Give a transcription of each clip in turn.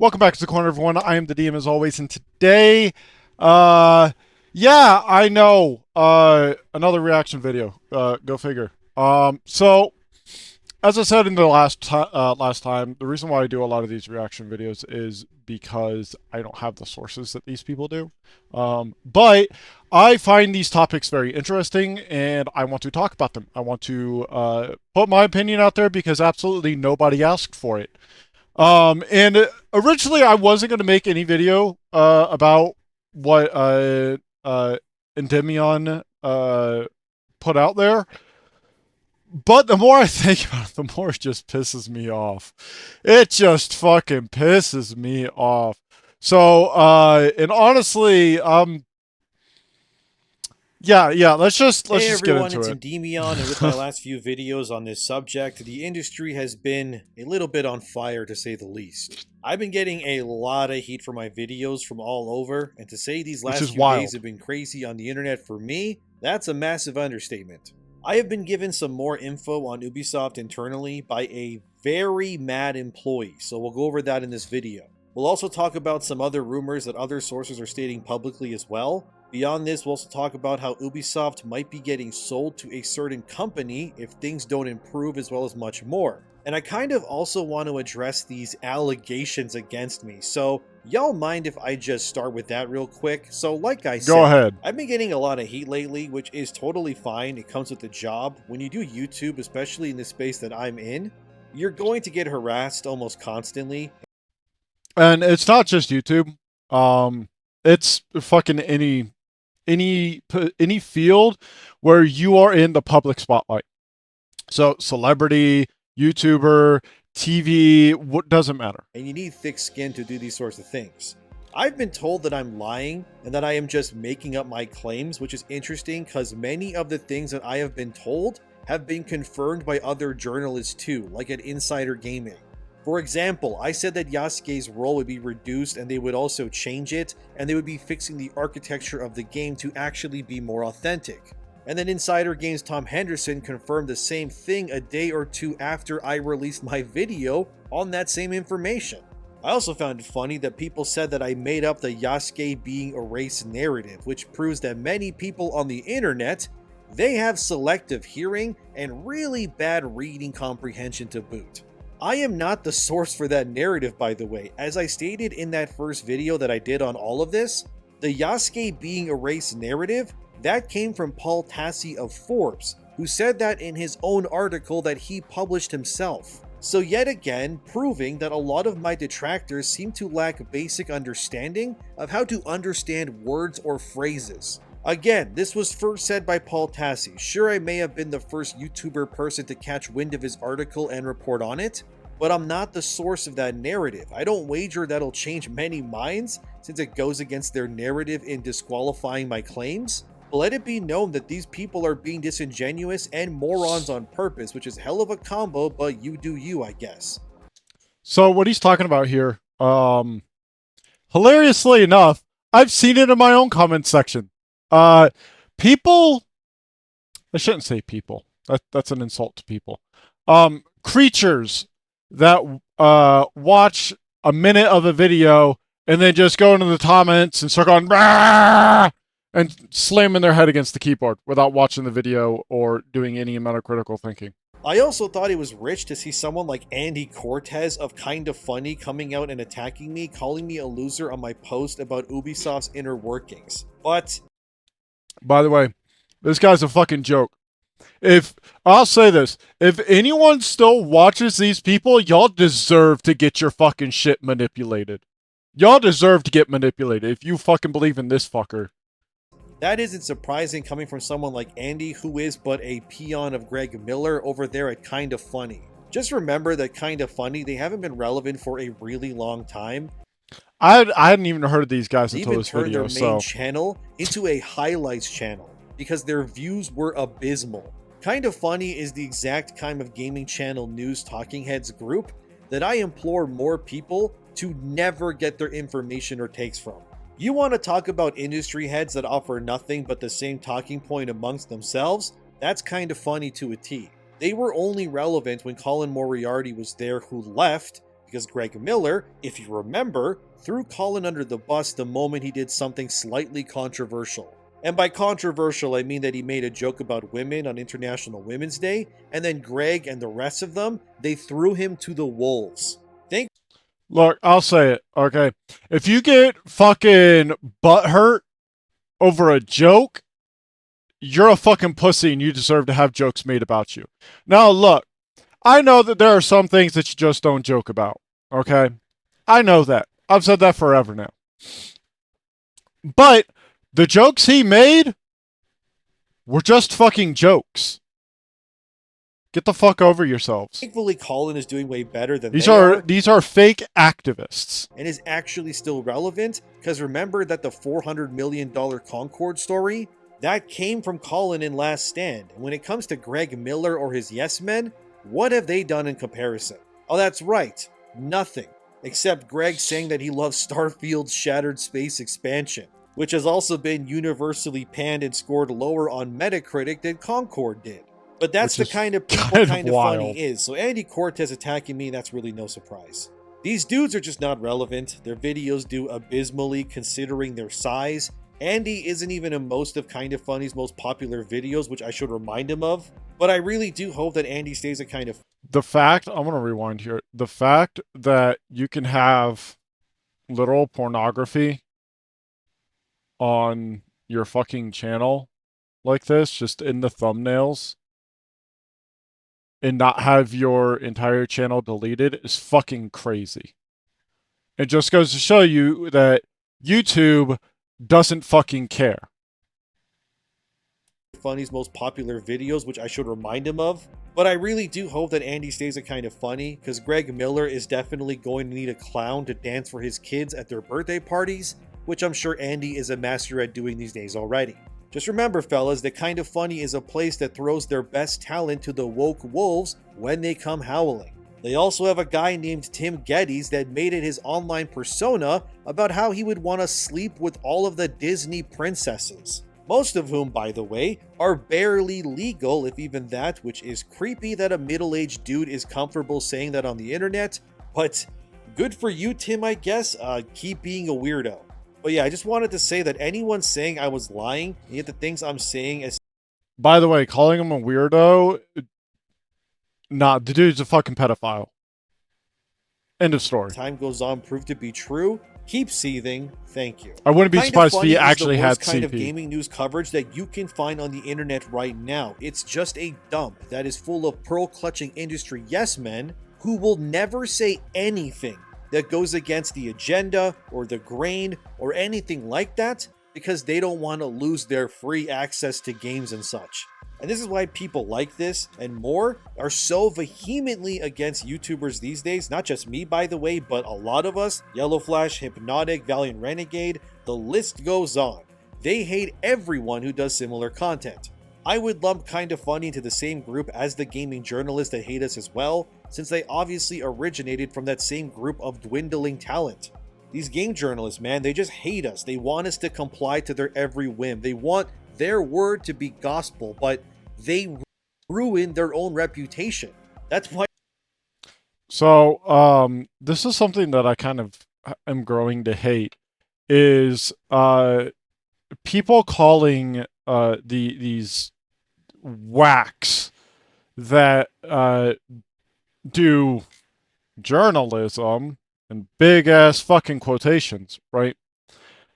Welcome back to the corner, everyone. I am the DM as always, and today, uh, yeah, I know, another reaction video. Go figure. So as I said in the last time, the reason why I do a lot of these reaction videos is because I don't have the sources that these people do. But I find these topics very interesting, and I want to talk about them. I want to put my opinion out there because absolutely nobody asked for it. And originally I wasn't going to make any video about what Endymion put out there, but the more I think about it, the more it just pisses me off. It just fucking pisses me off. So, and honestly, yeah, let's Hey just get everyone, into it's it. Endymion, and with my last few videos on this subject, the industry has been a little bit on fire to say the least. I've been getting a lot of heat for my videos from all over, and to say these Which last is few days wild. have been crazy on the internet for me, that's a massive understatement. I have been given some more info on Ubisoft internally by a very mad employee, so we'll go over that in this video. We'll also talk about some other rumors that other sources are stating publicly as well. Beyond this, we'll also talk about how Ubisoft might be getting sold to a certain company if things don't improve, as well as much more. And I kind of also want to address these allegations against me, so y'all mind if I just start with that real quick? So like I Go said, ahead. I've been getting a lot of heat lately, which is totally fine. It comes with the job. When you do YouTube, especially in the space that I'm in, you're going to get harassed almost constantly. And it's not just YouTube. It's fucking any field where you are in the public spotlight. So celebrity, YouTuber, TV, what doesn't matter. And you need thick skin to do these sorts of things. I've been told that I'm lying and that I am just making up my claims, which is interesting because many of the things that I have been told have been confirmed by other journalists too, like at Insider Gaming. For example, I said that Yasuke's role would be reduced and they would also change it, and they would be fixing the architecture of the game to actually be more authentic. And then Insider Games' Tom Henderson confirmed the same thing a day or two after I released my video on that same information. I also found it funny that people said that I made up the Yasuke being erased narrative, which proves that many people on the internet, they have selective hearing and really bad reading comprehension to boot. I am not the source for that narrative, by the way. As I stated in that first video that I did on all of this, the Yasuke being erased narrative, that came from Paul Tassi of Forbes, who said that in his own article that he published himself. So yet again, proving that a lot of my detractors seem to lack basic understanding of how to understand words or phrases. Again, this was first said by Paul Tassi. Sure, I may have been the first YouTuber person to catch wind of his article and report on it, but I'm not the source of that narrative. I don't wager that'll change many minds since it goes against their narrative in disqualifying my claims. But let it be known that these people are being disingenuous and morons on purpose, which is hell of a combo, but you do you, I guess. So what he's talking about here, hilariously enough, I've seen it in my own comment section. People, I shouldn't say people. That's an insult to people. Creatures that watch a minute of a video and then just go into the comments and start going "Rah!" and slamming their head against the keyboard without watching the video or doing any amount of critical thinking. I also thought it was rich to see someone like Andy Cortez of Kinda Funny coming out and attacking me, calling me a loser on my post about Ubisoft's inner workings. But By the way, this guy's a fucking joke. If I'll say this, if anyone still watches these people, y'all deserve to get your fucking shit manipulated. Y'all deserve to get manipulated if you fucking believe in this fucker. that isn't surprising coming from someone like Andy, who is but a peon of Greg Miller over there at Kinda Funny. Just remember that Kinda Funny, they haven't been relevant for a really long time. I hadn't even heard of these guys They until even this turned video, their main so channel into a highlights channel because their views were abysmal. Kinda Funny is the exact kind of gaming channel news talking heads group that I implore more people to never get their information or takes from. You want to talk about industry heads that offer nothing but the same talking point amongst themselves? That's kind of funny to a T. They were only relevant when Colin Moriarty was there, who left because Greg Miller, if you remember, threw Colin under the bus the moment he did something slightly controversial. And by controversial, I mean that he made a joke about women on International Women's Day, and then Greg and the rest of them, they threw him to the wolves. Look, I'll say it, okay? If you get fucking butthurt over a joke, you're a fucking pussy and you deserve to have jokes made about you. Now, look, I know that there are some things that you just don't joke about, okay? I know that. I've said that forever now. But the jokes he made were just fucking jokes. Get the fuck over yourselves. Thankfully, Colin is doing way better than These they are. These are fake activists. And is actually still relevant, because remember that the $400 million Concord story? That came from Colin in Last Stand. And when it comes to Greg Miller or his Yes Men, what have they done in comparison? Oh, that's right. Nothing. Except Greg saying that he loves Starfield's shattered space expansion, which has also been universally panned and scored lower on Metacritic than Concord did. But that's the kind of people kind of funny is. So Andy Cortez attacking me, that's really no surprise. These dudes are just not relevant. Their videos do abysmally considering their size. Andy isn't even in most of Kind of Funny's most popular videos, which I should remind him of. But I really do hope that Andy stays a Kind of... The fact, I'm going to rewind here. The fact that you can have literal pornography on your fucking channel like this, just in the thumbnails, and not have your entire channel deleted is fucking crazy. It just goes to show you that YouTube doesn't fucking care. Funny's most popular videos, which I should remind him of. But I really do hope that Andy stays a Kind of Funny, because Greg Miller is definitely going to need a clown to dance for his kids at their birthday parties, which I'm sure Andy is a master at doing these days already. Just remember, fellas, that Kind of Funny is a place that throws their best talent to the woke wolves when they come howling. They also have a guy named Tim Geddes that made it his online persona about how he would want to sleep with all of the Disney princesses. Most of whom, by the way, are barely legal, if even that, which is creepy that a middle-aged dude is comfortable saying that on the internet, but good for you, Tim, I guess. Keep being a weirdo. But yeah, I just wanted to say that anyone saying I was lying, and yet the things I'm saying is... By the way, calling him a weirdo, nah, the dude's a fucking pedophile. End of story. Time goes on, prove to be true. Keep seething. Thank you. I wouldn't be surprised if he Kind of Funny actually is the had worst kind CP. of gaming news coverage that you can find on the internet right now. It's just a dump that is full of pearl-clutching industry yes men who will never say anything that goes against the agenda or the grain or anything like that, because they don't want to lose their free access to games and such. And this is why people like this and more are so vehemently against YouTubers these days. Not just me, by the way, but a lot of us. Yellow Flash, Hypnotic, Valiant Renegade, the list goes on. They hate everyone who does similar content. I would lump Kind of Funny into the same group as the gaming journalists that hate us as well, since they obviously originated from that same group of dwindling talent. These game journalists, man, they just hate us. They want us to comply to their every whim. They want their word to be gospel, but they ruin their own reputation. That's why. So, this is something that I kind of am growing to hate, is people calling these whacks that do journalism and big ass fucking quotations, right?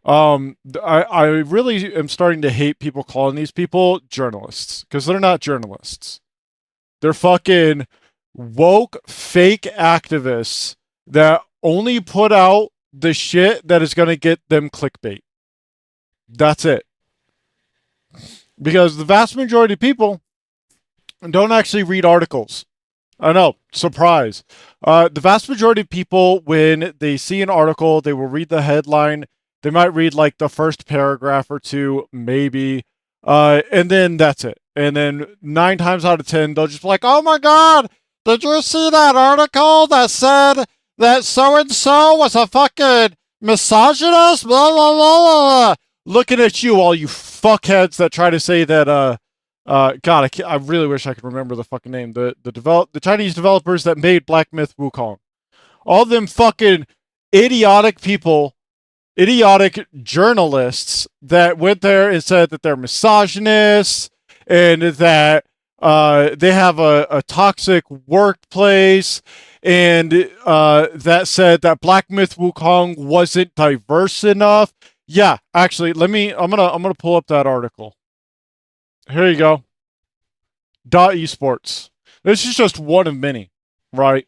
I really am starting to hate people calling these people journalists, because they're not journalists. They're fucking woke fake activists that only put out the shit that is going to get them clickbait. That's it. Because the vast majority of people don't actually read articles. I know, surprise. The vast majority of people, when they see an article, they will read the headline. They might read like the first paragraph or two, maybe, and then that's it. And then 9 times out of 10, they'll just be like, "Oh my God, did you see that article that said that so and so was a fucking misogynist?" Blah blah blah blah. Looking at you, all you fuckheads that try to say that. God, I really wish I could remember the fucking name. The Chinese developers that made Black Myth Wukong. All them fucking idiotic people, idiotic journalists that went there and said that they're misogynists and that they have a toxic workplace, and that said that Black Myth Wukong wasn't diverse enough. Yeah, actually, I'm gonna pull up that article. Here you go. Esports. This is just one of many, right?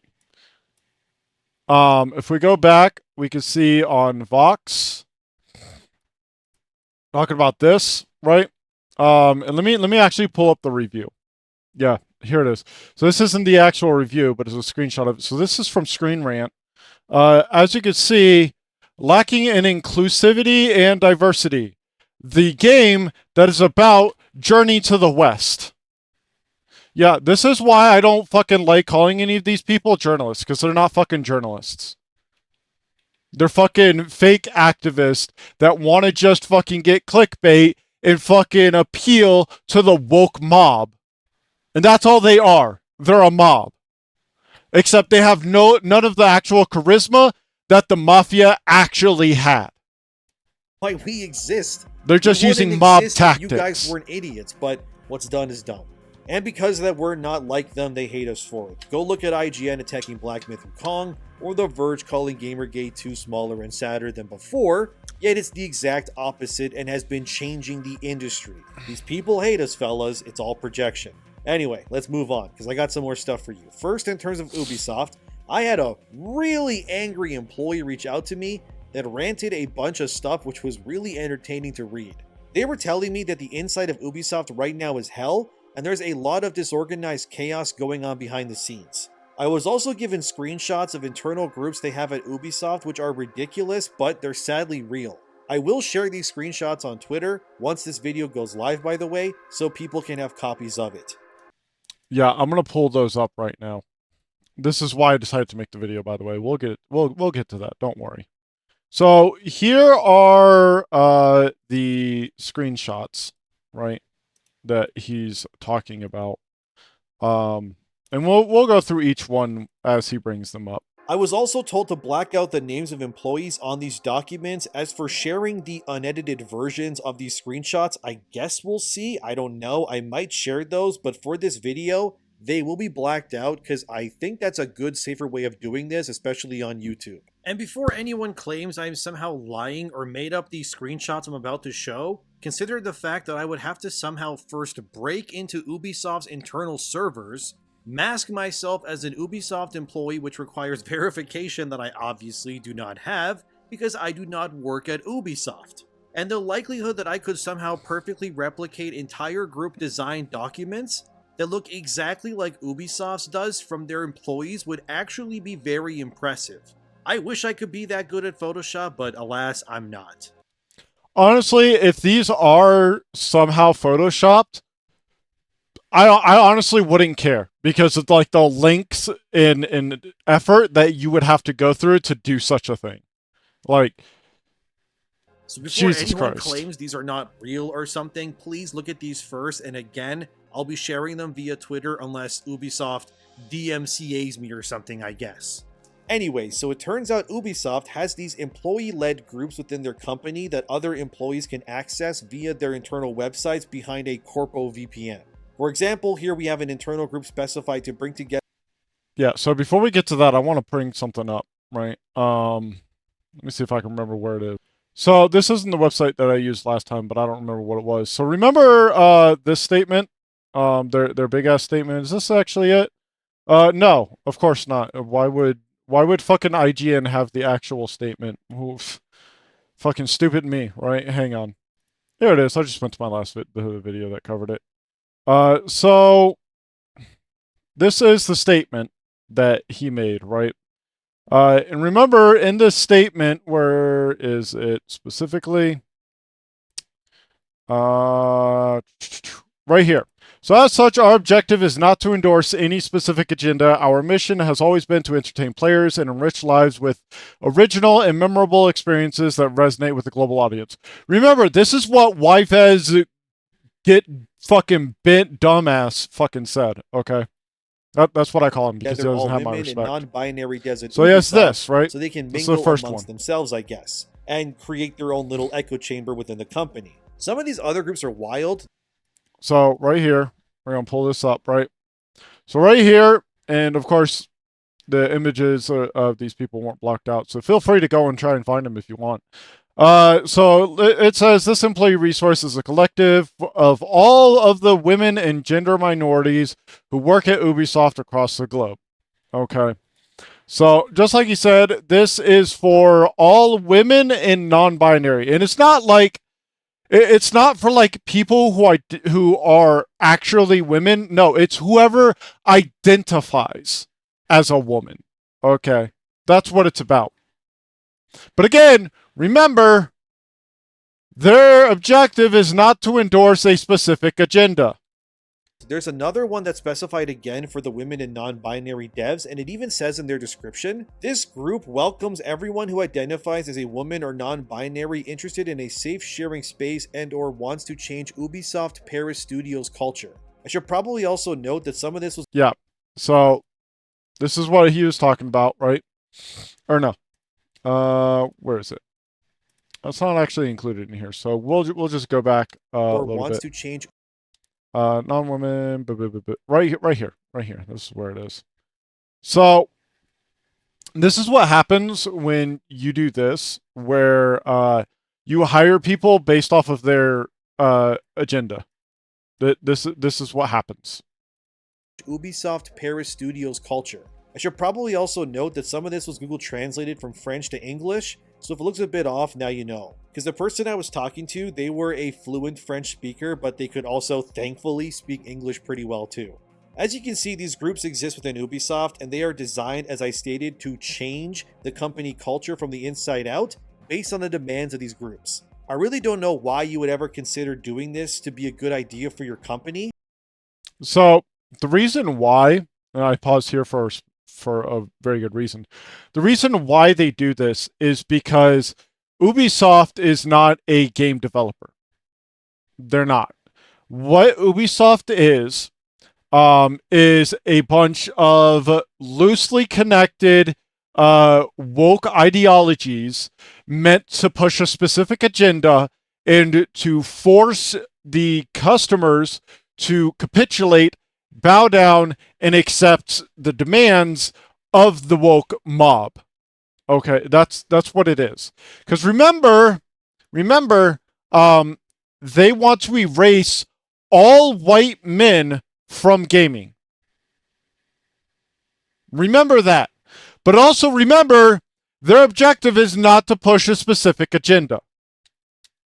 If we go back, we can see on Vox talking about this, right? And let me actually pull up the review. Yeah, here it is. So this isn't the actual review, but it's a screenshot of it. So this is from Screen Rant. As you can see, lacking in inclusivity and diversity. The game that is about Journey to the West. Yeah, this is why I don't fucking like calling any of these people journalists, because they're not fucking journalists. They're fucking fake activists that want to just fucking get clickbait and fucking appeal to the woke mob. And that's all they are. They're a mob. Except they have none of the actual charisma that the mafia actually had. Why we exist. They're just We wouldn't using mob exist if tactics. You guys weren't idiots, but what's done is done. And because of that we're not like them, they hate us for it. Go look at IGN attacking Black Myth Wukong, or The Verge calling Gamergate too smaller and sadder than before, yet it's the exact opposite and has been changing the industry. These people hate us, fellas. It's all projection. Anyway, let's move on, because I got some more stuff for you. First, in terms of Ubisoft, I had a really angry employee reach out to me that ranted a bunch of stuff which was really entertaining to read. They were telling me that the inside of Ubisoft right now is hell, and there's a lot of disorganized chaos going on behind the scenes. I was also given screenshots of internal groups they have at Ubisoft which are ridiculous, but they're sadly real. I will share these screenshots on Twitter once this video goes live, by the way, so people can have copies of it. Yeah, I'm gonna pull those up right now. This is why I decided to make the video, by the way. We'll get to that. Don't worry. So here are the screenshots, right, that he's talking about. And we'll go through each one as he brings them up. I was also told to black out the names of employees on these documents. As for sharing the unedited versions of these screenshots, I guess we'll see. I don't know. I might share those, but for this video, they will be blacked out because I think that's a good, safer way of doing this, especially on YouTube. And before anyone claims I'm somehow lying or made up these screenshots I'm about to show, consider the fact that I would have to somehow first break into Ubisoft's internal servers, mask myself as an Ubisoft employee, which requires verification that I obviously do not have because I do not work at Ubisoft. And the likelihood that I could somehow perfectly replicate entire group design documents that look exactly like Ubisoft's does from their employees would actually be very impressive. I wish I could be that good at Photoshop, but alas, I'm not. Honestly, if these are somehow photoshopped, I honestly wouldn't care, because of like the links in effort that you would have to go through to do such a thing. Like, so before Jesus anyone Christ. claims these are not real or something, please look at these first, and again, I'll be sharing them via Twitter unless Ubisoft DMCAs me or something, I guess. Anyway, so it turns out Ubisoft has these employee-led groups within their company that other employees can access via their internal websites behind a corpo VPN. For example, here we have an internal group specified to bring together... Yeah, so before we get to that, I want to bring something up, right? Let me see if I can remember where it is. So this isn't the website that I used last time, but I don't remember what it was. So remember this statement? Their big ass statement. Is this actually it? No, of course not. Why would fucking IGN have the actual statement? Oof. Fucking stupid me, right? Hang on. Here it is. I just went to my last the video that covered it. So this is the statement that he made, right? And remember, in this statement, where is it specifically? Right here. So as such, our objective is not to endorse any specific agenda. Our mission has always been to entertain players and enrich lives with original and memorable experiences that resonate with the global audience. Remember, this is what Wifez get fucking bent dumbass fucking said, okay? That's what I call him because he Together doesn't all have my women and respect. non-binary devs at So he has Ubisoft this, right? so they can This is the mingle first amongst one. themselves, I guess, and create their own little echo chamber within the company. Some of these other groups are wild. So right here, we're gonna pull this up, right? So right here, and of course, the images of these people weren't blocked out. So feel free to go and try and find them if you want. So it says this employee resource is a collective of all of the women and gender minorities who work at Ubisoft across the globe. Okay. So just like you said, this is for all women and non-binary, and it's not like it's not for like people who are actually women. No, it's whoever identifies as a woman. Okay, that's what it's about. But again, remember, their objective is not to endorse a specific agenda. There's another one that's specified again for the women and non-binary devs, and it even says in their description, this group welcomes everyone who identifies as a woman or non-binary interested in a safe sharing space and or wants to change Ubisoft Paris Studios culture. I should probably also note that some of this was Yeah. So this is what he was talking about, right? Or no. Where is it? It's not actually included in here. So we'll just go back a or little wants bit. to change Non-women, right here. This is where it is. So this is what happens when you do this, where you hire people based off of their agenda. This is what happens. Ubisoft Paris Studios culture. I should probably also note that some of this was Google translated from French to English, so if it looks a bit off, now you know. Because the person I was talking to, they were a fluent French speaker, but they could also, thankfully, speak English pretty well too. As you can see, these groups exist within Ubisoft, and they are designed, as I stated, to change the company culture from the inside out based on the demands of these groups. I really don't know why you would ever consider doing this to be a good idea for your company. So the reason why, and I paused here for a very good reason. The reason why they do this is because Ubisoft is not a game developer. They're not. What Ubisoft is a bunch of loosely connected woke ideologies meant to push a specific agenda and to force the customers to capitulate, bow down, and accept the demands of the woke mob. Okay, that's what it is. Because remember, um, they want to erase all white men from gaming. Remember that. But also remember, their objective is not to push a specific agenda.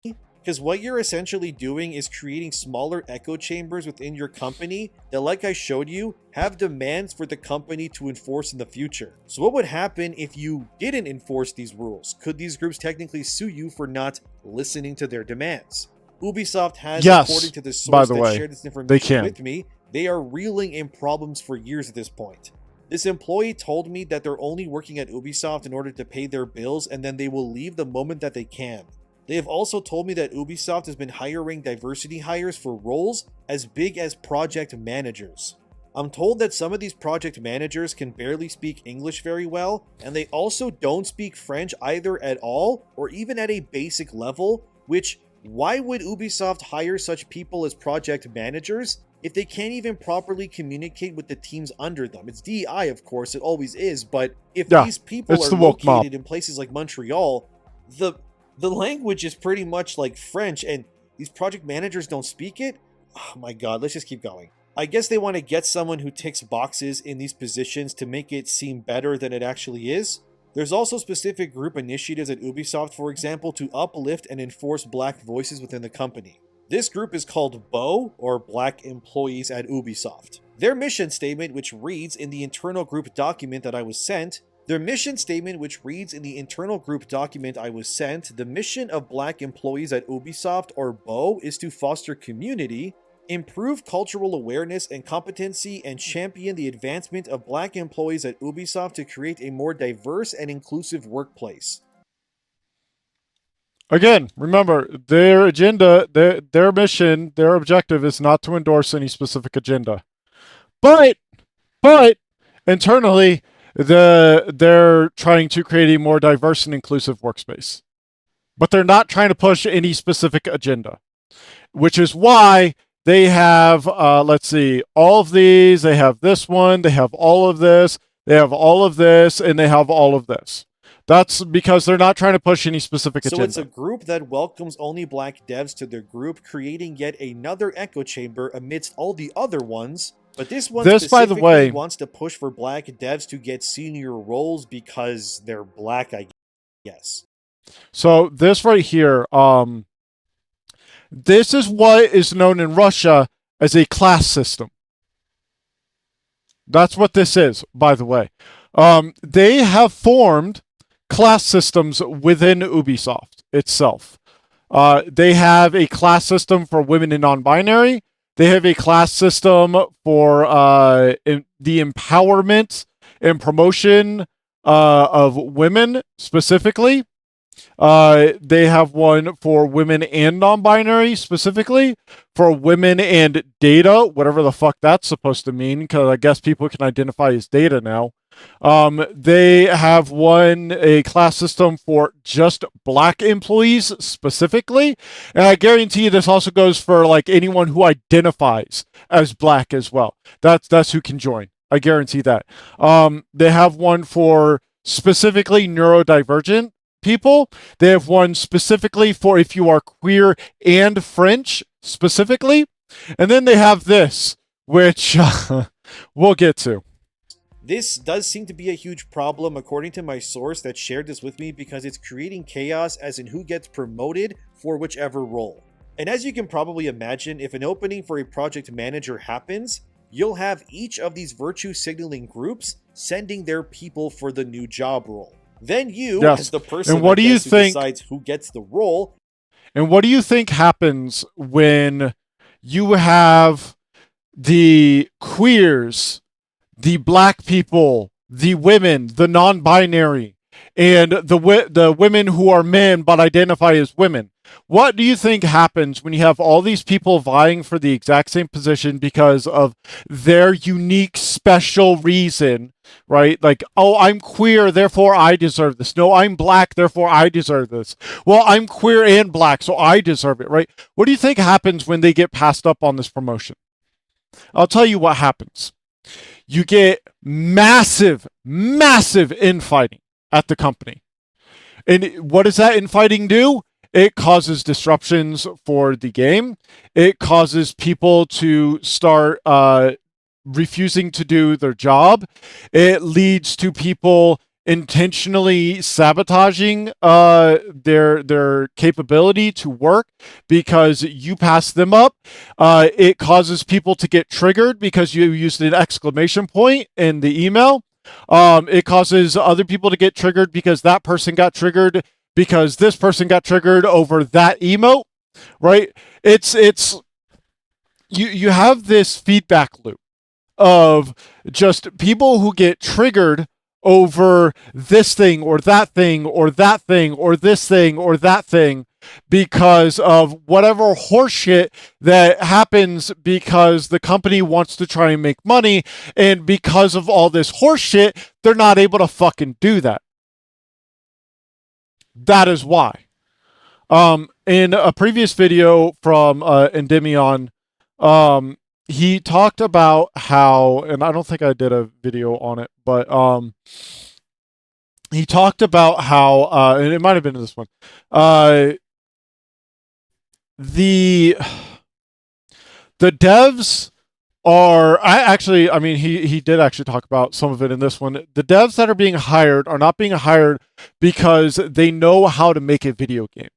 Because what you're essentially doing is creating smaller echo chambers within your company that, like I showed you, have demands for the company to enforce in the future. So what would happen if you didn't enforce these rules? Could these groups technically sue you for not listening to their demands? Ubisoft has, Yes, according to the by source the that way, shared this they information can. with me, they are reeling in problems for years at this point. This employee told me that they're only working at Ubisoft in order to pay their bills, and then they will leave the moment that they can. They have also told me that Ubisoft has been hiring diversity hires for roles as big as project managers. I'm told that some of these project managers can barely speak English very well, and they also don't speak French either at all, or even at a basic level, which, why would Ubisoft hire such people as project managers if they can't even properly communicate with the teams under them? It's DEI, of course, it always is, but if these people are the woke mob. located in places like Montreal, the language is pretty much like French, and these project managers don't speak it? Oh my god, let's just keep going. I guess they want to get someone who ticks boxes in these positions to make it seem better than it actually is. There's also specific group initiatives at Ubisoft, for example, to uplift and enforce black voices within the company. This group is called BO, or Black Employees at Ubisoft. Their mission statement, which reads in the internal group document that I was sent, the mission of Black Employees at Ubisoft, or BO, is to foster community, improve cultural awareness and competency, and champion the advancement of Black employees at Ubisoft to create a more diverse and inclusive workplace. Again, remember, their agenda, their mission, their objective is not to endorse any specific agenda. But But internally, they're trying to create a more diverse and inclusive workspace. But they're not trying to push any specific agenda, which is why they have, let's see, all of these. They have this one, they have all of this, they have all of this, and they have all of this. That's because they're not trying to push any specific So it's a agenda. group that welcomes only black devs to their group, creating yet another echo chamber amidst all the other ones. But this one This, by the specifically way, wants to push for black devs to get senior roles because they're black, I guess. so this right here, this is what is known in Russia as a class system. That's what this is, by the way. They have formed class systems within Ubisoft itself. They have a class system for women and non-binary. They have a class system for the empowerment and promotion of women specifically. They have one for women and non-binary specifically, for women and data, whatever the fuck that's supposed to mean, because I guess people can identify as data now. They have a class system for just black employees specifically, and I guarantee you this also goes for like anyone who identifies as black as well. That's who can join. I guarantee that. They have one for specifically neurodivergent people. They have one specifically for if you are queer and French specifically. And then they have this, which we'll get to. This does seem to be a huge problem, according to my source that shared this with me, because it's creating chaos as in who gets promoted for whichever role. And as you can probably imagine, if an opening for a project manager happens, you'll have each of these virtue signaling groups sending their people for the new job role. Then you, Yes. as the person And what do you who think? decides who gets the role, And what do you think happens when you have the queers, the black people, the women, the non-binary, and the women who are men but identify as women? What do you think happens when you have all these people vying for the exact same position because of their unique special reason, right? Like, oh, I'm queer, therefore I deserve this. No, I'm black, therefore I deserve this. Well, I'm queer and black, so I deserve it, right? What do you think happens when they get passed up on this promotion? I'll tell you what happens. You get massive, massive infighting at the company. And what does that infighting do? It causes disruptions for the game. It causes people to start refusing to do their job. It leads to people intentionally sabotaging their capability to work because you pass them up. It causes people to get triggered because you used an exclamation point in the email. It causes other people to get triggered because that person got triggered because this person got triggered over that emote, right? It's you have this feedback loop of just people who get triggered over this thing or that thing or that thing or this thing or that thing because of whatever horseshit that happens because the company wants to try and make money, and because of all this horseshit they're not able to fucking do that. That is why. In a previous video from Endymion, he talked about how, and I don't think I did a video on it, but he talked about how, and it might have been this one, the devs I mean, he did actually talk about some of it in this one. The devs that are being hired are not being hired because they know how to make a video game.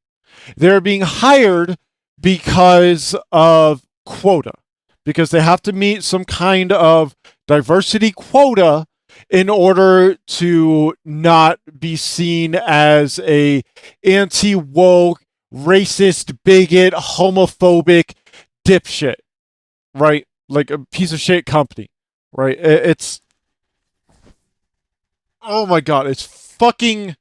They're being hired because of quota, because they have to meet some kind of diversity quota in order to not be seen as a anti-woke, racist, bigot, homophobic dipshit, right? Like a piece of shit company, right? It's, oh my god, it's fucking,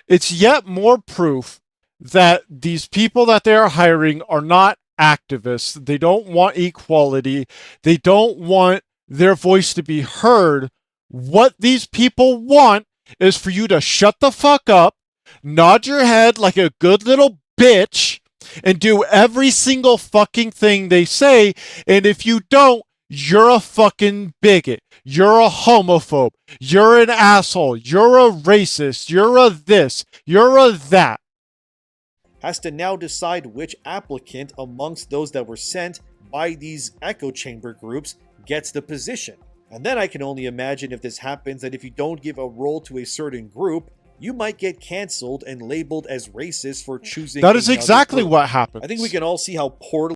it's yet more proof that these people that they are hiring are not activists. They don't want equality. They don't want their voice to be heard. What these people want is for you to shut the fuck up, nod your head like a good little bitch, and do every single fucking thing they say. And if you don't, you're a fucking bigot. You're a homophobe. You're an asshole. You're a racist. You're a this. You're a that. has to now decide which applicant amongst those that were sent by these echo chamber groups gets the position. And then I can only imagine if this happens that if you don't give a role to a certain group, you might get cancelled and labeled as racist for choosing. That is exactly what happens. I think we can all see how poorly.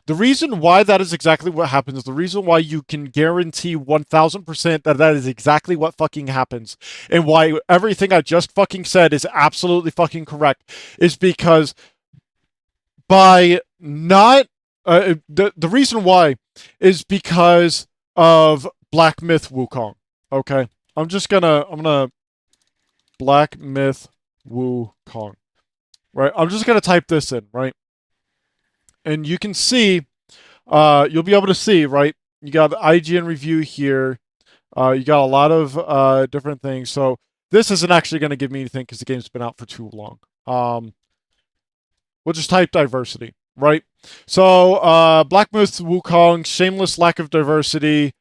The reason why that is exactly what happens, the reason why you can guarantee 1000% that that is exactly what fucking happens, and why everything I just fucking said is absolutely fucking correct, is because by not. The reason why is because of Black Myth Wukong. Okay? I'm gonna Black Myth Wukong. Right? I'm just gonna type this in, right? And you can see, you'll be able to see, right? You got the IGN review here. You got a lot of different things. So this isn't actually going to give me anything because the game's been out for too long. We'll just type diversity, right? So Black Myth Wukong, shameless lack of diversity,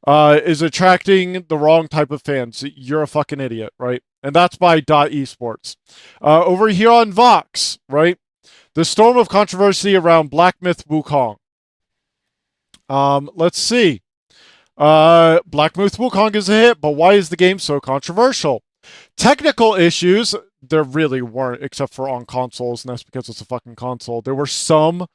is attracting the wrong type of fans. You're a fucking idiot, right? And that's by .esports. Over here on Vox, right? The storm of controversy around Black Myth Wukong. Let's see. Black Myth Wukong is a hit, but why is the game so controversial? Technical issues, there really weren't, except for on consoles, and that's because it's a fucking console. There were some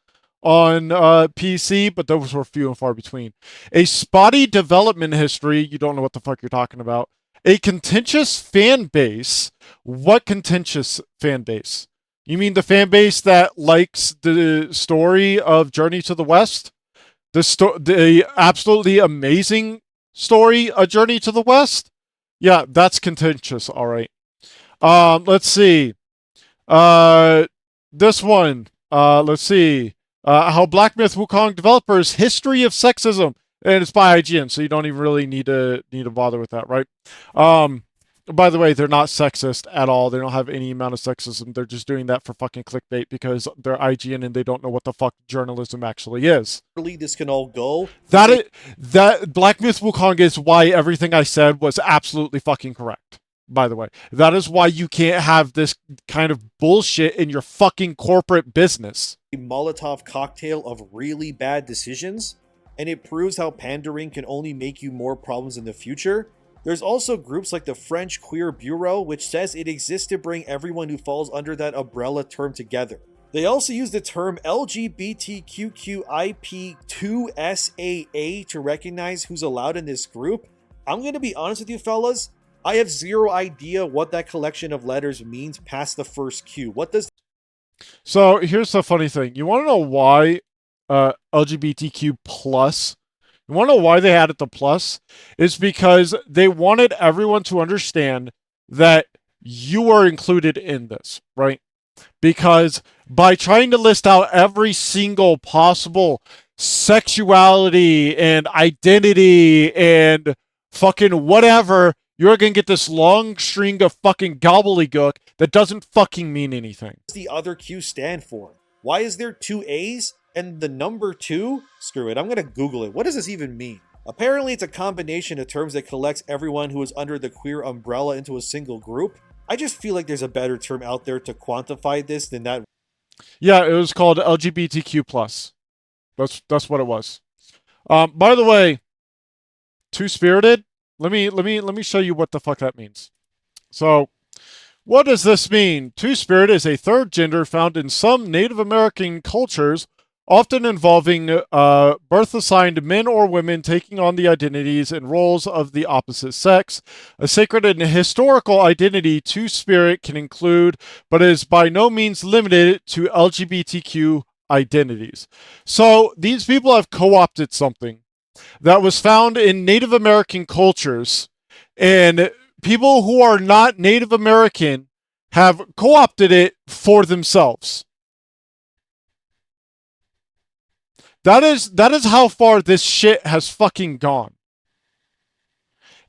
on PC, but those were few and far between. A spotty development history, you don't know what the fuck you're talking about. A contentious fan base. What contentious fan base? You mean the fan base that likes the story of Journey to the West? The absolutely amazing story, A Journey to the West? Yeah, that's contentious, all right. Let's see. This one. Let's see. How Black Myth Wukong developers history of sexism, and it's by IGN, so you don't even really need to bother with that, right? By the way, they're not sexist at all. They don't have any amount of sexism. They're just doing that for fucking clickbait because they're IGN and they don't know what the fuck journalism actually is. This can all go. That Black Myth Wukong is why everything I said was absolutely fucking correct. By the way, that is why you can't have this kind of bullshit in your fucking corporate business. A Molotov cocktail of really bad decisions, and it proves how pandering can only make you more problems in the future. There's also groups like the French Queer Bureau, which says it exists to bring everyone who falls under that umbrella term together. They also use the term LGBTQIP2SAA to recognize who's allowed in this group. I'm going to be honest with you fellas, I have zero idea what that collection of letters means past the first Q. What does... So here's the funny thing. You want to know why LGBTQ plus? You want to know why they added the plus? It's because they wanted everyone to understand that you are included in this, right? Because by trying to list out every single possible sexuality and identity and fucking whatever, you're going to get this long string of fucking gobbledygook that doesn't fucking mean anything. What does the other Q stand for? Why is there two A's and the number 2? Screw it, I'm going to Google it. What does this even mean? Apparently, it's a combination of terms that collects everyone who is under the queer umbrella into a single group. I just feel like there's a better term out there to quantify this than that. Yeah, it was called LGBTQ plus. That's what it was. By the way, Two-Spirited. Let me show you what the fuck that means. So, what does this mean? Two-Spirit is a third gender found in some Native American cultures, often involving birth-assigned men or women taking on the identities and roles of the opposite sex. A sacred and historical identity, Two-Spirit can include, but is by no means limited to LGBTQ identities. So these people have co-opted something that was found in Native American cultures, and people who are not Native American have co-opted it for themselves. That is how far this shit has fucking gone.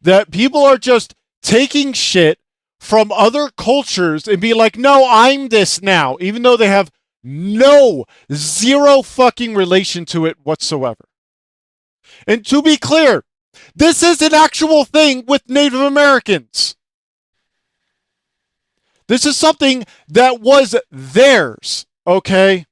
That people are just taking shit from other cultures and be like, no, I'm this now, even though they have no, zero fucking relation to it whatsoever. And to be clear, this is an actual thing with Native Americans. This is something that was theirs, okay?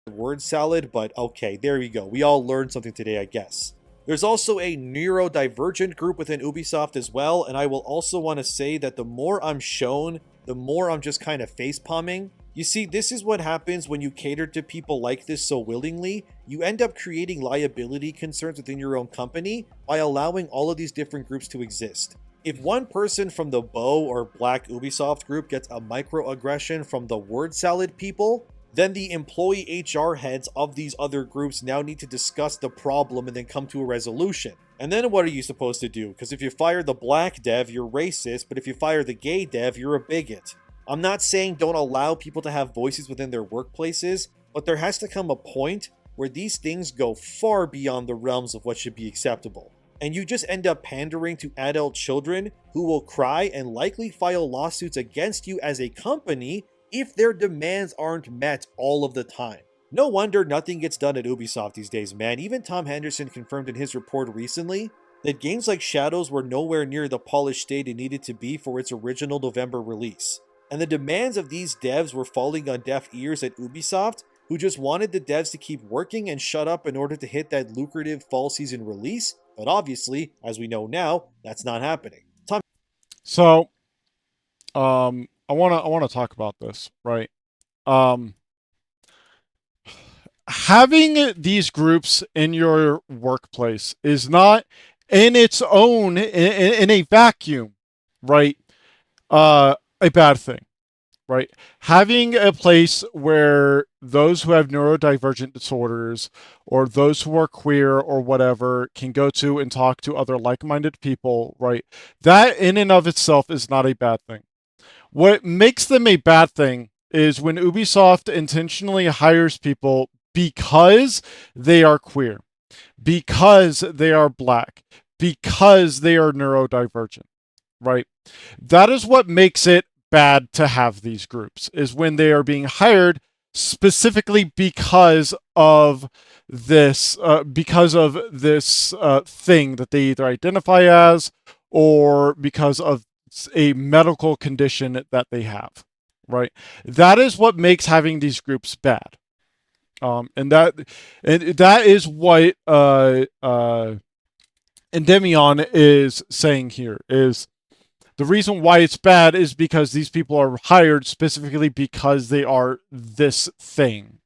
Word salad, but okay, there you go. We all learned something today, I guess. There's also a neurodivergent group within Ubisoft as well, and I will also want to say that the more I'm shown, the more I'm just kind of face palming. You see, this is what happens when you cater to people like this so willingly. You end up creating liability concerns within your own company by allowing all of these different groups to exist. If one person from the Bow or Black Ubisoft group gets a microaggression from the word salad people, then the employee HR heads of these other groups now need to discuss the problem and then come to a resolution. And then what are you supposed to do? Because if you fire the black dev, you're racist, but if you fire the gay dev, you're a bigot. I'm not saying don't allow people to have voices within their workplaces, but there has to come a point where these things go far beyond the realms of what should be acceptable. And you just end up pandering to adult children who will cry and likely file lawsuits against you as a company if their demands aren't met all of the time. No wonder nothing gets done at Ubisoft these days, man. Even Tom Henderson confirmed in his report recently that games like Shadows were nowhere near the polished state it needed to be for its original November release. And the demands of these devs were falling on deaf ears at Ubisoft, who just wanted the devs to keep working and shut up in order to hit that lucrative fall season release. But obviously, as we know now, that's not happening. So, I wanna talk about this, right? Um, Having these groups in your workplace is not in its own in a vacuum, right? A bad thing, right? Having a place where those who have neurodivergent disorders or those who are queer or whatever can go to and talk to other like-minded people, right? That in and of itself is not a bad thing. What makes them a bad thing is when Ubisoft intentionally hires people because they are queer, because they are black, because they are neurodivergent, right? That is what makes it bad to have these groups, is when they are being hired specifically because of this thing that they either identify as or because of a medical condition that they have, right? That is what makes having these groups bad. And that is what Endymion is saying here is the reason why it's bad is because these people are hired specifically because they are this thing.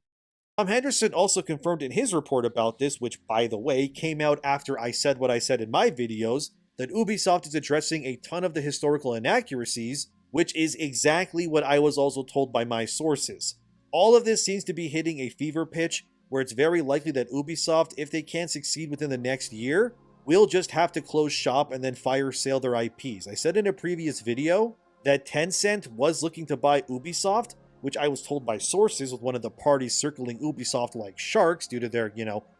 Tom Henderson also confirmed in his report about this, which, by the way, came out after I said what I said in my videos, that Ubisoft is addressing a ton of the historical inaccuracies, which is exactly what I was also told by my sources. All of this seems to be hitting a fever pitch where it's very likely that Ubisoft, if they can't succeed within the next year, will just have to close shop and then fire sale their IPs. I said in a previous video that Tencent was looking to buy Ubisoft, which I was told by sources with one of the parties circling Ubisoft like sharks due to their,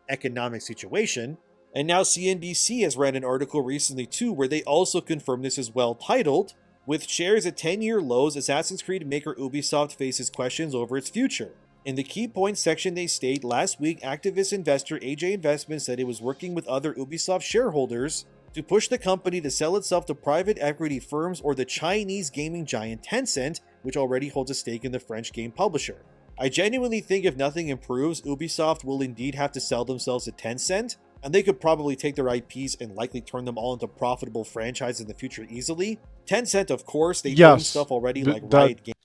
economic situation. And now CNBC has ran an article recently too where they also confirmed this as well, titled, "With shares at 10-year lows, Assassin's Creed maker Ubisoft faces questions over its future." In the key points section they state, last week activist investor AJ Investments said it was working with other Ubisoft shareholders to push the company to sell itself to private equity firms or the Chinese gaming giant Tencent, which already holds a stake in the French game publisher. I genuinely think if nothing improves, Ubisoft will indeed have to sell themselves to Tencent, and they could probably take their IPs and likely turn them all into profitable franchises in the future easily. Tencent, of course, they own Yes. stuff already like that, Riot Games.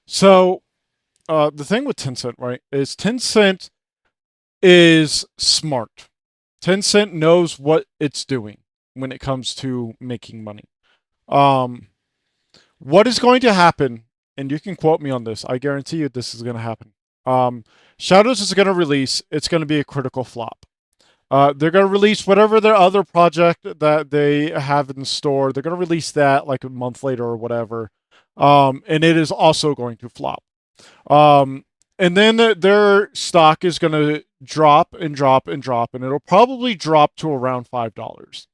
so the thing with Tencent, right, is Tencent is smart. Tencent knows what it's doing when it comes to making money. Um, what is going to happen, and you can quote me on this, I guarantee you this is going to happen. Shadows is going to release, it's going to be a critical flop. They're going to release whatever their other project that they have in store. They're going to release that like a month later or whatever. And it is also going to flop. Um, and then their stock is going to drop and drop and drop, and it'll probably drop to around $5.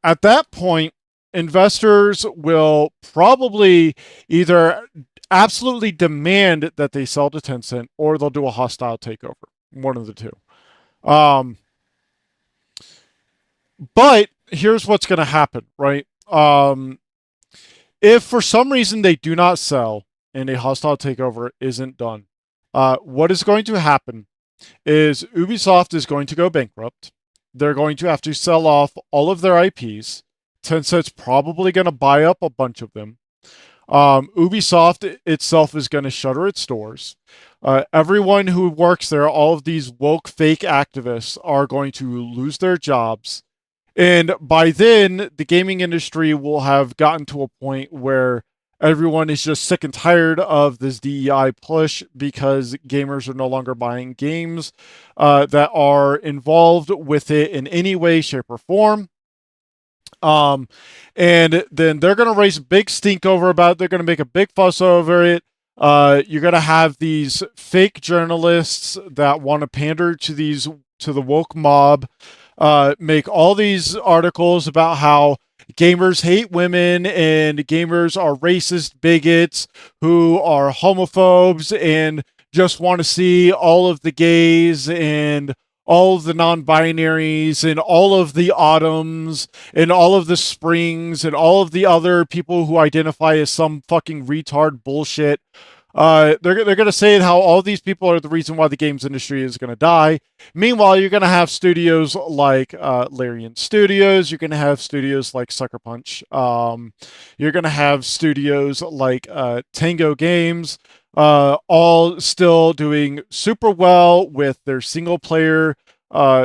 At that point, investors will probably either absolutely demand that they sell to Tencent, or they'll do a hostile takeover. One of the two. Um, but here's what's going to happen, right? If for some reason they do not sell and a hostile takeover isn't done, what is going to happen is Ubisoft is going to go bankrupt. They're going to have to sell off all of their IPs. Tencent's probably going to buy up a bunch of them. Ubisoft itself is going to shutter its doors. Everyone who works there, all of these woke fake activists, are going to lose their jobs. And by then, the gaming industry will have gotten to a point where everyone is just sick and tired of this DEI push because gamers are no longer buying games that are involved with it in any way, shape, or form. Um, and then they're going to raise a big stink over about it. They're going to make a big fuss over it. You're going to have these fake journalists that want to pander to the woke mob, make all these articles about how gamers hate women and gamers are racist bigots who are homophobes and just want to see all of the gays and all of the non-binaries and all of the autumns and all of the springs and all of the other people who identify as some fucking retard bullshit. They're going to say how all these people are the reason why the games industry is going to die. Meanwhile, you're going to have studios like Larian Studios. You're going to have studios like Sucker Punch. You're going to have studios like Tango Games, all still doing super well with their single player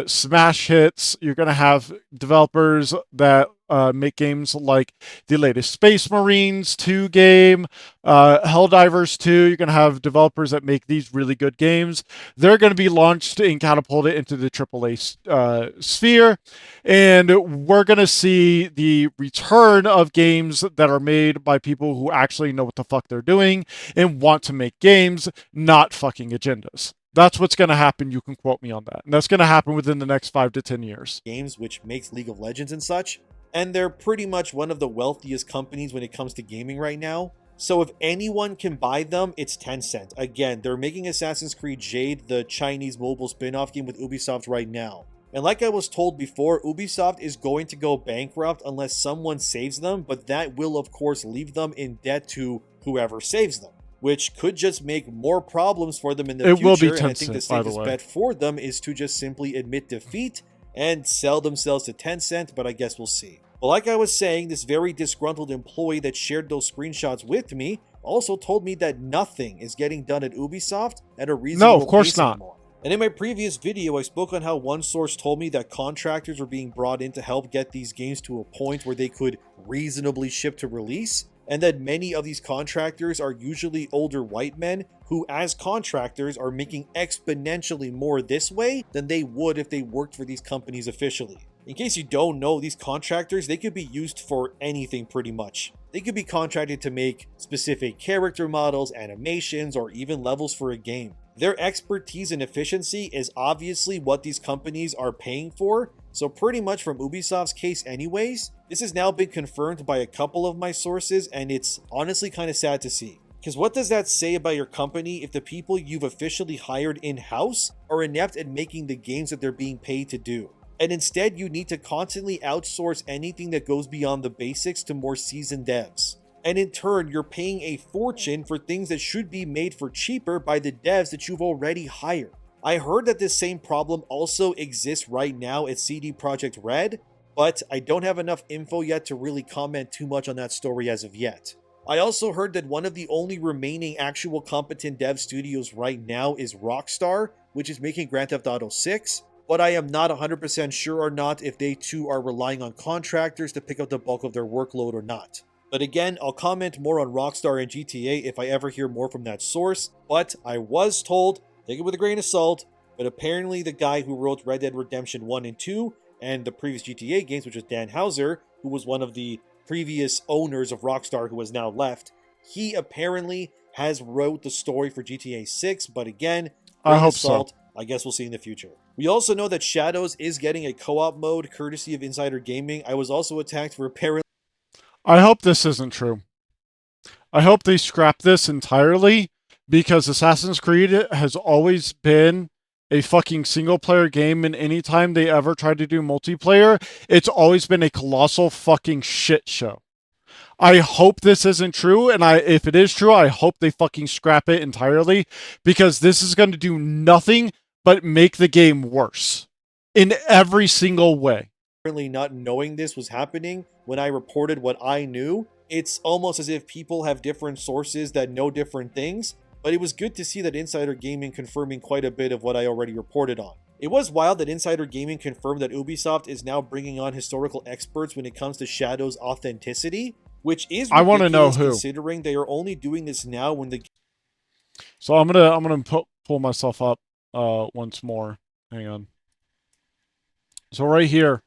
smash hits. You're going to have developers that make games like the latest Space Marines 2 game, Helldivers 2. You're going to have developers that make these really good games. They're going to be launched and catapulted into the AAA sphere. And we're going to see the return of games that are made by people who actually know what the fuck they're doing and want to make games, not fucking agendas. That's what's going to happen. You can quote me on that. And that's going to happen within the next 5 to 10 years. Games, which makes League of Legends and such. And they're pretty much one of the wealthiest companies when it comes to gaming right now. So if anyone can buy them, it's Tencent. Again, they're making Assassin's Creed Jade, the Chinese mobile spin-off game with Ubisoft right now. And like I was told before, Ubisoft is going to go bankrupt unless someone saves them, but that will of course leave them in debt to whoever saves them, which could just make more problems for them in the future. It will be And I think the Tencent, by the safest way. bet for them is to just simply admit defeat and sell themselves to Tencent, but I guess we'll see. But like I was saying, this very disgruntled employee that shared those screenshots with me also told me that nothing is getting done at Ubisoft at a reasonable No, of course pace not. anymore. And in my previous video, I spoke on how one source told me that contractors were being brought in to help get these games to a point where they could reasonably ship to release, and that many of these contractors are usually older white men who, as contractors, are making exponentially more this way than they would if they worked for these companies officially. In case you don't know, these contractors, they could be used for anything pretty much. They could be contracted to make specific character models, animations, or even levels for a game. Their expertise and efficiency is obviously what these companies are paying for, so pretty much from Ubisoft's case anyways, this has now been confirmed by a couple of my sources, and it's honestly kind of sad to see. Because what does that say about your company if the people you've officially hired in-house are inept at making the games that they're being paid to do? And instead you need to constantly outsource anything that goes beyond the basics to more seasoned devs. And in turn, you're paying a fortune for things that should be made for cheaper by the devs that you've already hired. I heard that this same problem also exists right now at CD Projekt Red, but I don't have enough info yet to really comment too much on that story as of yet. I also heard that one of the only remaining actual competent dev studios right now is Rockstar, which is making Grand Theft Auto 6, but I am not 100% sure or not if they too are relying on contractors to pick up the bulk of their workload or not. But again, I'll comment more on Rockstar and GTA if I ever hear more from that source, but I was told, take it with a grain of salt, but apparently the guy who wrote Red Dead Redemption 1 and 2 and the previous GTA games, which was Dan Houser, who was one of the previous owners of Rockstar who has now left, He apparently has wrote the story for GTA 6, but again, I grain of hope so. salt. I guess we'll see in the future. We also know that Shadows is getting a co-op mode courtesy of Insider Gaming. I was also attacked for apparently I hope this isn't true. I hope they scrap this entirely because Assassin's Creed has always been a fucking single player game, and anytime they ever try to do multiplayer, it's always been a colossal fucking shit show. I hope this isn't true, and if it is true, I hope they fucking scrap it entirely because this is going to do nothing but make the game worse in every single way. not knowing this was happening when I reported what I knew. It's almost as if people have different sources that know different things, but it was good to see that Insider Gaming confirming quite a bit of what I already reported on. It was wild that Insider Gaming confirmed that Ubisoft is now bringing on historical experts when it comes to Shadow's authenticity, which is I want to know ridiculous who. considering they are only doing this now when the So I'm gonna pull myself up once more. Hang on. So right here,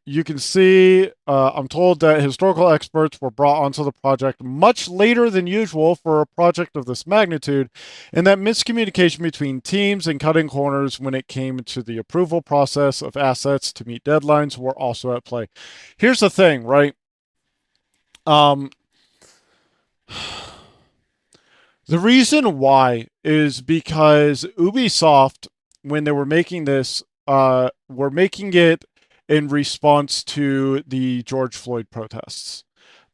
you can see I'm told that historical experts were brought onto the project much later than usual for a project of this magnitude, and that miscommunication between teams and cutting corners when it came to the approval process of assets to meet deadlines were also at play. Here's the thing, right? Um, the reason why is because Ubisoft, when they were making this, were making it in response to the George Floyd protests.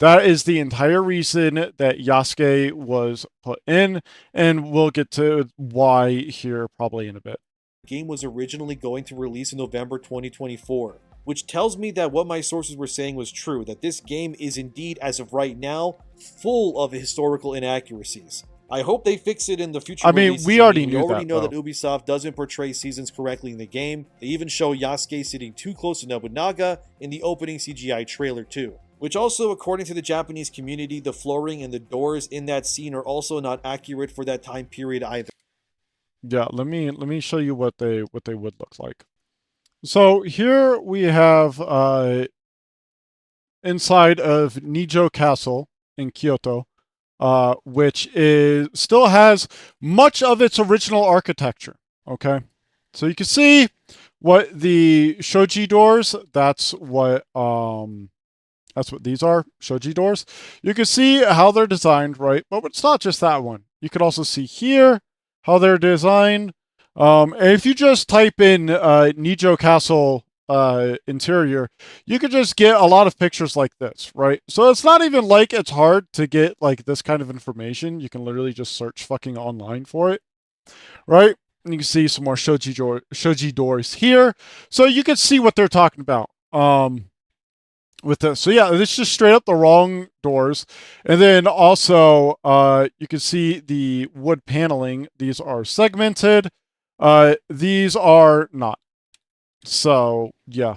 That is the entire reason that Yasuke was put in, and we'll get to why here probably in a bit. game was originally going to release in November 2024, which tells me that what my sources were saying was true, that this game is indeed, as of right now, full of historical inaccuracies. I hope they fix it in the future. I mean, releases. we already knew we already that, know though. that Ubisoft doesn't portray seasons correctly in the game. They even show Yasuke sitting too close to Nobunaga in the opening CGI trailer too. Which also, according to the Japanese community, the flooring and the doors in that scene are also not accurate for that time period either. Yeah, let me show you what they would look like. So here we have inside of Nijo Castle in Kyoto, which still has much of its original architecture. Okay, so you can see what the shoji doors. That's what these are, shoji doors. You can see how they're designed, right? But it's not just that one. You can also see here how they're designed. And if you just type in Nijo Castle interior, you could just get a lot of pictures like this, right? So it's not even like it's hard to get like this kind of information. You can literally just search fucking online for it, right? And you can see some more shoji doors here. So you can see what they're talking about. With this. So yeah, this is just straight up the wrong doors. And then also you can see the wood paneling. These are segmented. These are not. So yeah.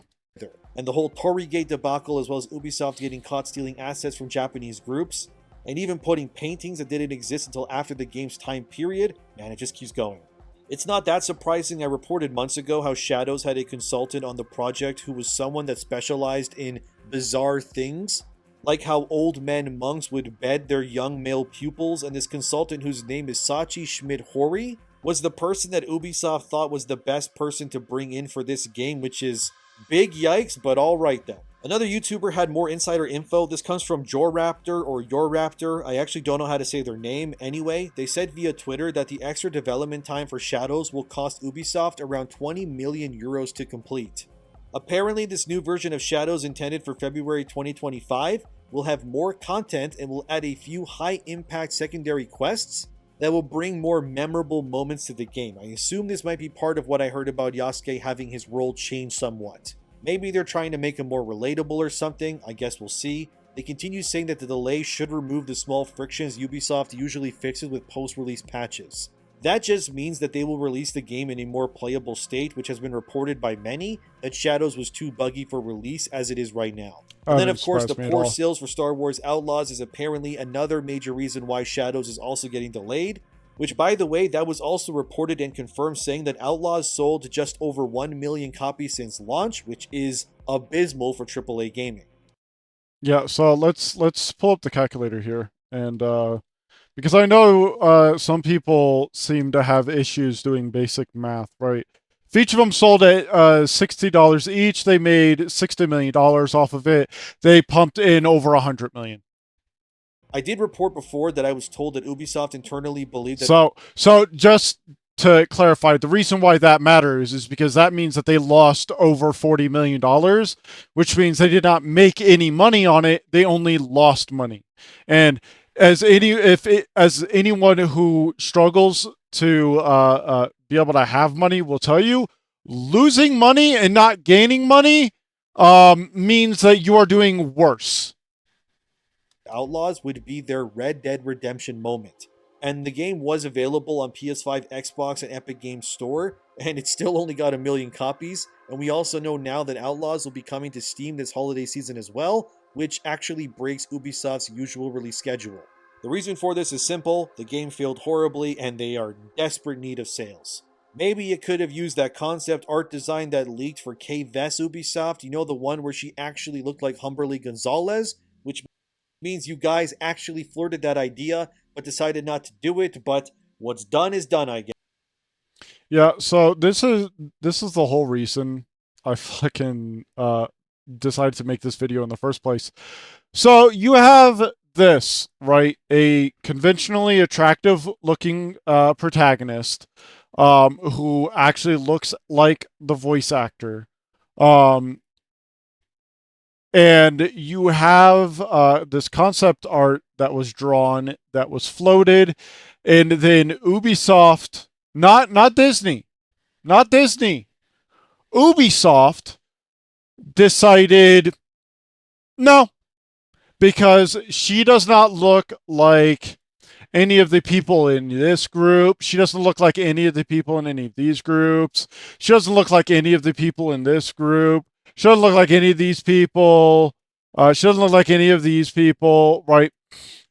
And the whole Torigate debacle, as well as Ubisoft getting caught stealing assets from Japanese groups, and even putting paintings that didn't exist until after the game's time period, man, it just keeps going. It's not that surprising. I reported months ago how Shadows had a consultant on the project who was someone that specialized in bizarre things, like how old men monks would bed their young male pupils, and this consultant, whose name is Sachi Schmidt-Hori, was the person that Ubisoft thought was the best person to bring in for this game, which is big yikes, but alright then. Another YouTuber had more insider info. This comes from Joraptor or Yoraptor. I actually don't know how to say their name. Anyway, they said via Twitter that the extra development time for Shadows will cost Ubisoft around 20 million euros to complete. Apparently, this new version of Shadows, intended for February 2025, will have more content and will add a few high-impact secondary quests that will bring more memorable moments to the game. I assume this might be part of what I heard about Yasuke having his role change somewhat. Maybe they're trying to make him more relatable or something, I guess we'll see. They continue saying that the delay should remove the small frictions Ubisoft usually fixes with post-release patches. That just means that they will release the game in a more playable state, which has been reported by many that Shadows was too buggy for release as it is right now. And then of course the poor sales for Star Wars Outlaws is apparently another major reason why Shadows is also getting delayed. Which, by the way, that was also reported and confirmed, saying that Outlaws sold just over 1 million copies since launch, which is abysmal for AAA gaming. Yeah, so let's pull up the calculator here. And because I know some people seem to have issues doing basic math, right? If each of them sold at $60 each, they made $60 million off of it. They pumped in over $100 million. I did report before that I was told that Ubisoft internally believed that So just to clarify, the reason why that matters is because that means that they lost over $40 million, which means they did not make any money on it. They only lost money. And as anyone who struggles to be able to have money will tell you, losing money and not gaining money means that you are doing worse. Outlaws would be their Red Dead Redemption moment. And the game was available on PS5, Xbox, and Epic Games Store, and it still only got 1 million copies. And we also know now that Outlaws will be coming to Steam this holiday season as well, which actually breaks Ubisoft's usual release schedule. The reason for this is simple: the game failed horribly, and they are in desperate need of sales. Maybe you could have used that concept art design that leaked for K-Vess Ubisoft, you know, the one where she actually looked like Humberly Gonzalez, which means you guys actually flirted that idea but decided not to do it. But what's done is done, I guess. Yeah, so this is the whole reason I fucking decided to make this video in the first place. So you have this, right? A conventionally attractive looking protagonist who actually looks like the voice actor. Um and you have this concept art that was drawn, that was floated, and then Ubisoft, not Disney, not Disney, Ubisoft decided no, because she does not look like any of the people in this group. She doesn't look like any of the people in any of these groups. She doesn't look like any of the people in this group. She doesn't look like any of these people. She doesn't look like any of these people, right?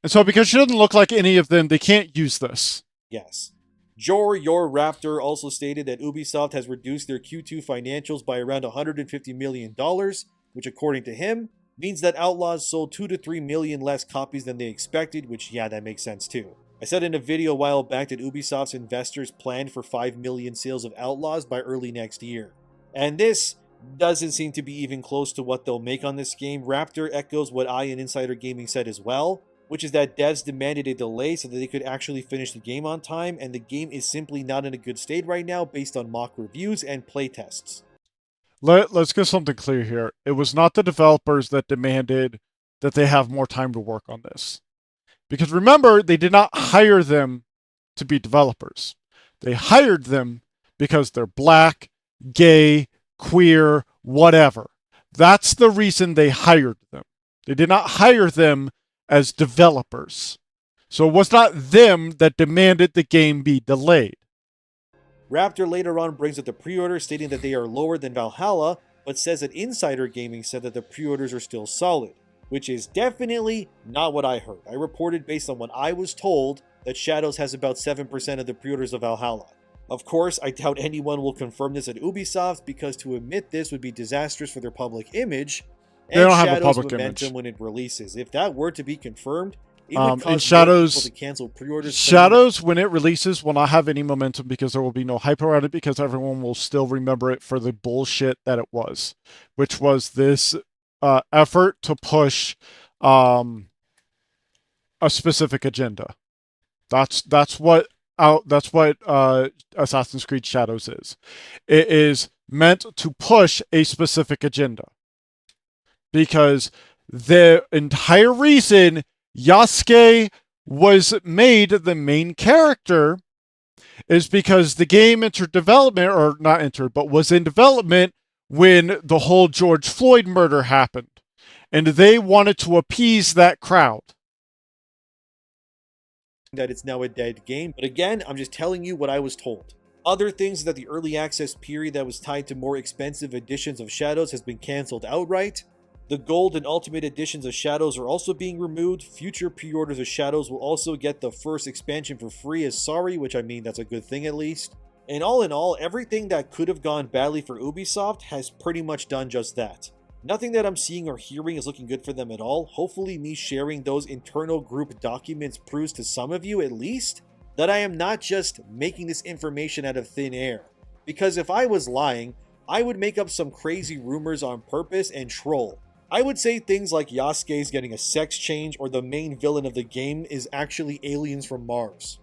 And so, because she doesn't look like any of them, they can't use this. Yes. Jor Your Raptor also stated that Ubisoft has reduced their Q2 financials by around $150 million, which, according to him, means that Outlaws sold 2 to 3 million less copies than they expected, which, yeah, that makes sense too. I said in a video a while back that Ubisoft's investors planned for 5 million sales of Outlaws by early next year. And this doesn't seem to be even close to what they'll make on this game. Raptor echoes what I and Insider Gaming said as well, which is that devs demanded a delay so that they could actually finish the game on time, and the game is simply not in a good state right now based on mock reviews and playtests. Let's get something clear here. It was not the developers that demanded that they have more time to work on this. Because remember, they did not hire them to be developers. They hired them because they're black, gay, queer, whatever. That's the reason they hired them. They did not hire them as developers. So it was not them that demanded the game be delayed. Raptor later on brings up the pre-orders, stating that they are lower than Valhalla, but says that Insider Gaming said that the pre-orders are still solid, which is definitely not what I heard. I reported based on what I was told that Shadows has about 7% of the pre-orders of Valhalla. Of course, I doubt anyone will confirm this at Ubisoft, because to admit this would be disastrous for their public image They and don't have a Shadows' public momentum image. when it releases. If that were to be confirmed, it would In cause more Shadows, people to cancel pre-orders. Shadows, when it releases, will not have any momentum because there will be no hype around it, because everyone will still remember it for the bullshit that it was, which was this effort to push a specific agenda. That's what Assassin's Creed Shadows is. It is meant to push a specific agenda, because the entire reason Yasuke was made the main character is because the game entered development, or not entered, but was in development when the whole George Floyd murder happened. And they wanted to appease that crowd. That it's now a dead game. But again, I'm just telling you what I was told. Other things, that the early access period that was tied to more expensive editions of Shadows has been cancelled outright. The gold and ultimate editions of Shadows are also being removed. Future pre-orders of Shadows will also get the first expansion for free as sorry, which, I mean, that's a good thing at least. And all in all, everything that could have gone badly for Ubisoft has pretty much done just that. Nothing that I'm seeing or hearing is looking good for them at all. Hopefully, me sharing those internal group documents proves to some of you at least that I am not just making this information out of thin air. Because if I was lying, I would make up some crazy rumors on purpose and troll. I would say things like Yasuke's getting a sex change or the main villain of the game is actually aliens from Mars.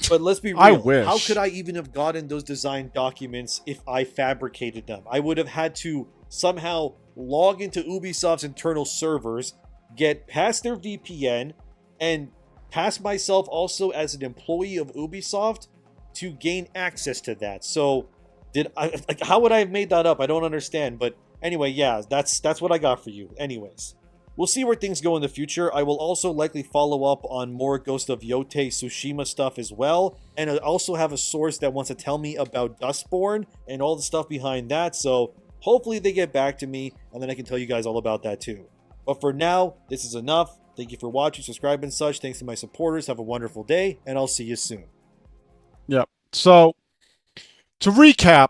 But let's be I real. How wish. could I even have gotten those design documents if I fabricated them? I would have had to somehow log into Ubisoft's internal servers, get past their VPN, and pass myself also as an employee of Ubisoft to gain access to that. So, did I like how would I have made that up? I don't understand. But anyway, yeah, that's what I got for you. Anyways. We'll see where things go in the future. I will also likely follow up on more Ghost of Yotei Tsushima stuff as well. And I also have a source that wants to tell me about Dustborn and all the stuff behind that. So hopefully they get back to me and then I can tell you guys all about that too. But for now, this is enough. Thank you for watching, subscribe, and such. Thanks to my supporters. Have a wonderful day, and I'll see you soon. Yep. So to recap,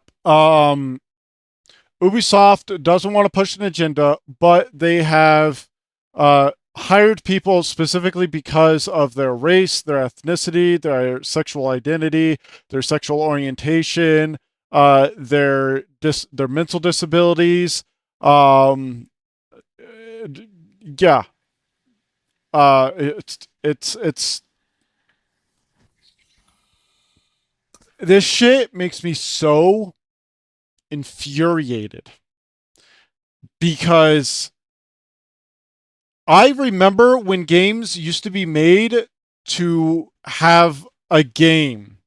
Ubisoft doesn't want to push an agenda, but they have hired people specifically because of their race, their ethnicity, their sexual identity, their sexual orientation, their mental disabilities. Yeah. It's this shit makes me so infuriated because I remember when games used to be made to have a game,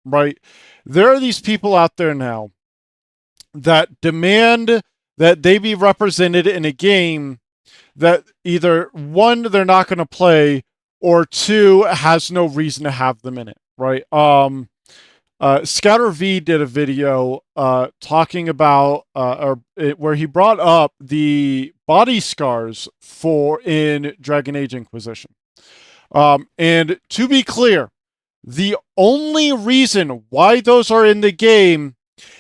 right? There are these people out there now that demand that they be represented in a game that either one, they're not going to play, or two, has no reason to have them in it, right? Scatter V did a video talking about where he brought up the body scars for in Dragon Age Inquisition. And to be clear, the only reason why those are in the game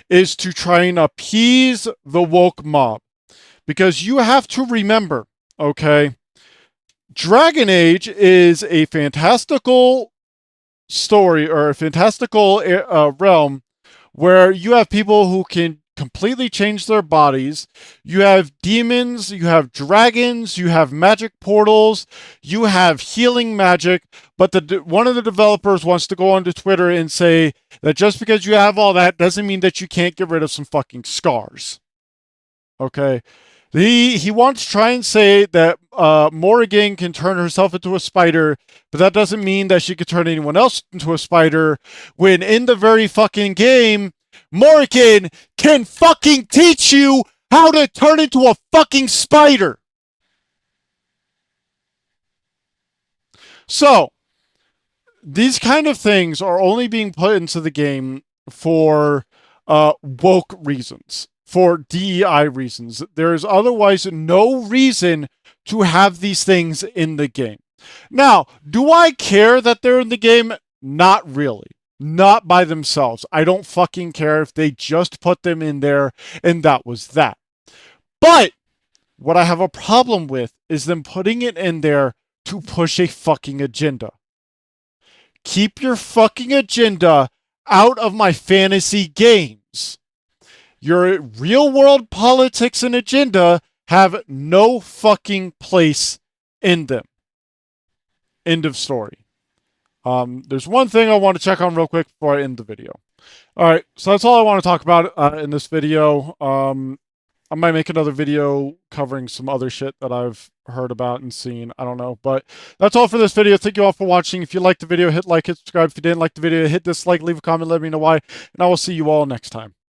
is to try and appease the woke mob. Because you have to remember, okay, Dragon Age is a fantastical story or a fantastical realm where you have people who can completely change their bodies. You have demons, you have dragons, you have magic portals, you have healing magic. But one of the developers wants to go onto Twitter and say that just because you have all that doesn't mean that you can't get rid of some fucking scars. Okay. He wants to try and say that Morrigan can turn herself into a spider, but that doesn't mean that she could turn anyone else into a spider. When in the very fucking game, Morrigan can fucking teach you how to turn into a fucking spider. So these kind of things are only being put into the game for woke reasons, for DEI reasons. There is otherwise no reason to have these things in the game. Now, do I care that they're in the game? Not really. Not by themselves. I don't fucking care if they just put them in there and that was that. But what I have a problem with is them putting it in there to push a fucking agenda. Keep your fucking agenda out of my fantasy games. Your real world politics and agenda have no fucking place in them. End of story. There's one thing I want to check on real quick before I end the video. All right, so that's all I want to talk about in this video. I might make another video covering some other shit that I've heard about and seen. I don't know. But that's all for this video. Thank you all for watching. If you liked the video, hit like, hit subscribe. If you didn't like the video, hit dislike, leave a comment, let me know why. And I will see you all next time.